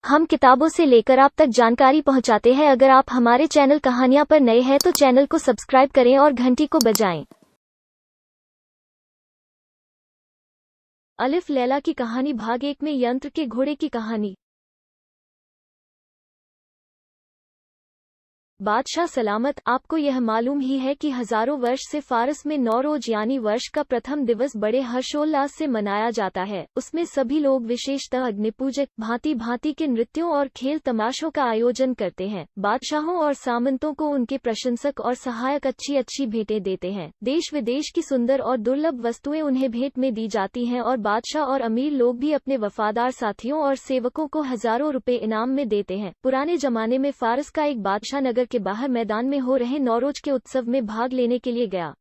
हम किताबों से लेकर आप तक जानकारी पहुंचाते हैं। अगर आप हमारे चैनल कहानियां पर नए हैं तो चैनल को सब्सक्राइब करें और घंटी को बजाएं। अलिफ लैला की कहानी भाग 1 में यंत्र के घोड़े की कहानी। बादशाह सलामत, आपको यह मालूम ही है कि हजारों वर्ष से फारस में नौरोज यानी वर्ष का प्रथम दिवस बड़े हर्षोल्लास से मनाया जाता है। उसमें सभी लोग विशेषतः अग्निपूजक भांति भांति के नृत्यों और खेल तमाशों का आयोजन करते हैं। बादशाहों और सामंतों को उनके प्रशंसक और सहायक अच्छी अच्छी भेंटें देते हैं। देश विदेश की सुंदर और दुर्लभ वस्तुएं उन्हें भेंट में दी जाती हैं और बादशाह और अमीर लोग भी अपने वफादार साथियों और सेवकों को हजारों रुपए इनाम में देते हैं। पुराने जमाने में फारस का एक बादशाह नगर के बाहर मैदान में हो रहे नौरोज के उत्सव में भाग लेने के लिए गया।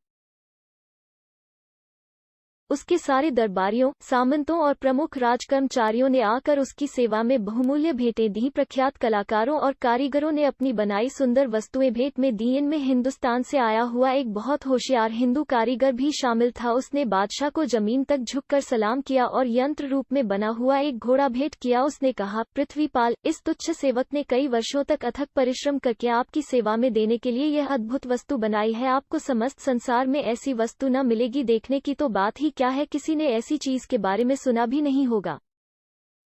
उसके सारे दरबारियों, सामंतों और प्रमुख राजकर्मचारियों ने आकर उसकी सेवा में बहुमूल्य भेंटें दी। प्रख्यात कलाकारों और कारीगरों ने अपनी बनाई सुंदर वस्तुएं भेंट में दी। इनमें हिंदुस्तान से आया हुआ एक बहुत होशियार हिंदू कारीगर भी शामिल था। उसने बादशाह को जमीन तक झुककर सलाम किया और यंत्र रूप में बना हुआ एक घोड़ा भेंट किया। उसने कहा, पृथ्वीपाल, इस तुच्छ सेवक ने कई वर्षों तक अथक परिश्रम करके आपकी सेवा में देने के लिए यह अद्भुत वस्तु बनाई है। आपको समस्त संसार में ऐसी वस्तु न मिलेगी। देखने की तो बात ही क्या है, किसी ने ऐसी चीज के बारे में सुना भी नहीं होगा।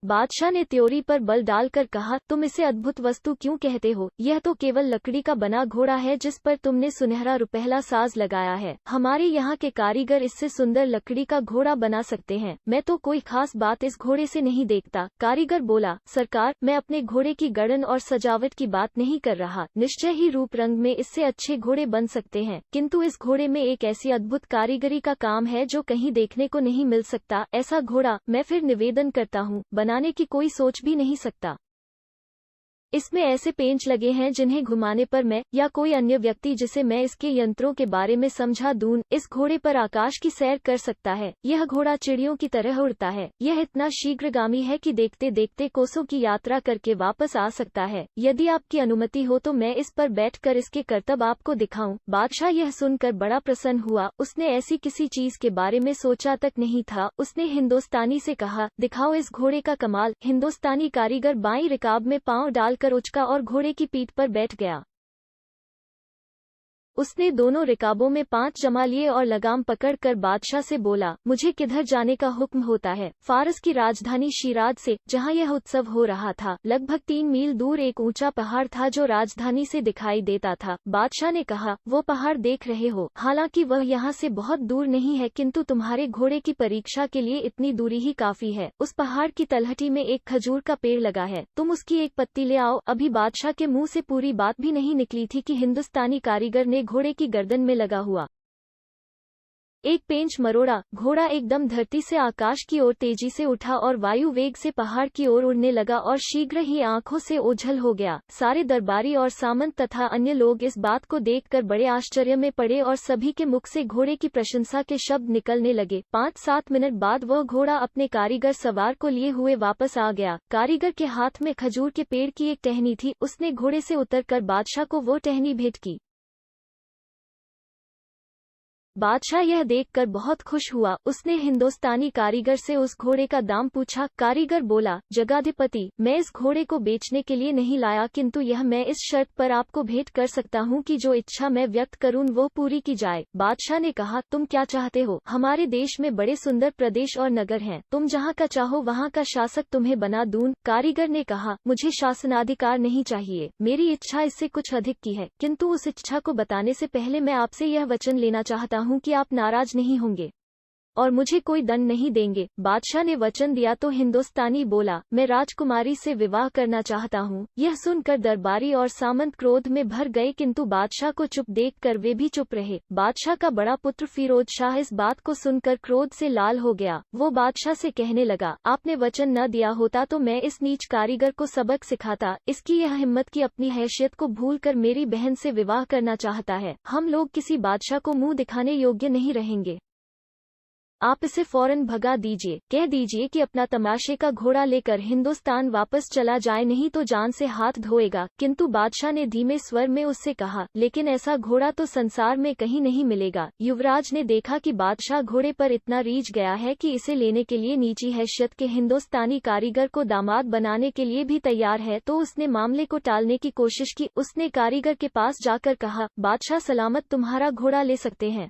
बादशाह ने त्योरी पर बल डालकर कहा, तुम इसे अद्भुत वस्तु क्यों कहते हो? यह तो केवल लकड़ी का बना घोड़ा है जिस पर तुमने सुनहरा रुपहला साज लगाया है। हमारे यहाँ के कारीगर इससे सुंदर लकड़ी का घोड़ा बना सकते हैं। मैं तो कोई खास बात इस घोड़े से नहीं देखता। कारीगर बोला, सरकार, मैं अपने घोड़े की गढ़न और सजावट की बात नहीं कर रहा। निश्चय ही रूप रंग में इससे अच्छे घोड़े बन सकते हैं, किंतु इस घोड़े में एक ऐसी अद्भुत कारीगरी का काम है जो कहीं देखने को नहीं मिल सकता। ऐसा घोड़ा मैं फिर निवेदन करता हूँ बनाने की कोई सोच भी नहीं सकता। इसमें ऐसे पेंच लगे हैं जिन्हें घुमाने पर मैं या कोई अन्य व्यक्ति जिसे मैं इसके यंत्रों के बारे में समझा दूं, इस घोड़े पर आकाश की सैर कर सकता है। यह घोड़ा चिड़ियों की तरह उड़ता है। यह इतना शीघ्रगामी है कि देखते देखते कोसों की यात्रा करके वापस आ सकता है। यदि आपकी अनुमति हो तो मैं इस पर बैठकर इसके करतब आपको दिखाऊं। बादशाह यह सुनकर बड़ा प्रसन्न हुआ। उसने ऐसी किसी चीज के बारे में सोचा तक नहीं था। उसने हिंदुस्तानी से कहा, दिखाओ इस घोड़े का कमाल। हिंदुस्तानी कारीगर बाईं रिकाब में पांव डाल उचका और घोड़े की पीठ पर बैठ गया। उसने दोनों रिकाबों में 5 जमा लिए और लगाम पकड़कर बादशाह से बोला, मुझे किधर जाने का हुक्म होता है? फारस की राजधानी शिराज से, जहां यह उत्सव हो रहा था, लगभग 3 मील दूर एक ऊंचा पहाड़ था जो राजधानी से दिखाई देता था। बादशाह ने कहा, वो पहाड़ देख रहे हो? हालांकि वह यहाँ से बहुत दूर नहीं है, किंतु तुम्हारे घोड़े की परीक्षा के लिए इतनी दूरी ही काफी है। उस पहाड़ की तलहटी में एक खजूर का पेड़ लगा है, तुम उसकी एक पत्ती ले आओ। अभी बादशाह के मुंह से पूरी बात भी नहीं निकली थी कि हिंदुस्तानी कारीगर ने घोड़े की गर्दन में लगा हुआ एक पेंच मरोड़ा। घोड़ा एकदम धरती से आकाश की ओर तेजी से उठा और वायु वेग से पहाड़ की ओर उड़ने लगा और शीघ्र ही आंखों से ओझल हो गया। सारे दरबारी और सामंत तथा अन्य लोग इस बात को देखकर बड़े आश्चर्य में पड़े और सभी के मुख से घोड़े की प्रशंसा के शब्द निकलने लगे। 5-7 मिनट बाद वह घोड़ा अपने कारीगर सवार को लिए हुए वापस आ गया। कारीगर के हाथ में खजूर के पेड़ की एक टहनी थी। उसने घोड़े से उतरकर बादशाह को वो टहनी भेंट की। बादशाह यह देखकर बहुत खुश हुआ। उसने हिंदुस्तानी कारीगर से उस घोड़े का दाम पूछा। कारीगर बोला, जगाधिपति, मैं इस घोड़े को बेचने के लिए नहीं लाया, किंतु यह मैं इस शर्त पर आपको भेंट कर सकता हूँ कि जो इच्छा मैं व्यक्त करूँ वो पूरी की जाए। बादशाह ने कहा, तुम क्या चाहते हो? हमारे देश में बड़े सुंदर प्रदेश और नगर हैं, तुम जहाँ का चाहो वहाँ का शासक तुम्हें बना दूं। कारीगर ने कहा, मुझे शासनाधिकार नहीं चाहिए, मेरी इच्छा इससे कुछ अधिक की है, किंतु उस इच्छा को बताने से पहले मैं आपसे यह वचन लेना चाहता हूँ कि आप नाराज नहीं होंगे और मुझे कोई दंड नहीं देंगे। बादशाह ने वचन दिया तो हिंदुस्तानी बोला, मैं राजकुमारी से विवाह करना चाहता हूँ। यह सुनकर दरबारी और सामंत क्रोध में भर गए, किंतु बादशाह को चुप देखकर वे भी चुप रहे। बादशाह का बड़ा पुत्र फिरोज शाह इस बात को सुनकर क्रोध से लाल हो गया। वो बादशाह से कहने लगा, आपने वचन न दिया होता तो मैं इस नीच कारीगर को सबक सिखाता। इसकी यह हिम्मत की अपनी हैसियत को भूलकर मेरी बहन से विवाह करना चाहता है। हम लोग किसी बादशाह को मुंह दिखाने योग्य नहीं रहेंगे। आप इसे फौरन भगा दीजिए, कह दीजिए कि अपना तमाशे का घोड़ा लेकर हिंदुस्तान वापस चला जाए, नहीं तो जान से हाथ धोएगा। किंतु बादशाह ने धीमे स्वर में उससे कहा, लेकिन ऐसा घोड़ा तो संसार में कहीं नहीं मिलेगा। युवराज ने देखा कि बादशाह घोड़े पर इतना रीझ गया है कि इसे लेने के लिए नीची हैसियत के हिंदुस्तानी कारीगर को दामाद बनाने के लिए भी तैयार है, तो उसने मामले को टालने की कोशिश की। उसने कारीगर के पास जाकर कहा, बादशाह सलामत तुम्हारा घोड़ा ले सकते हैं।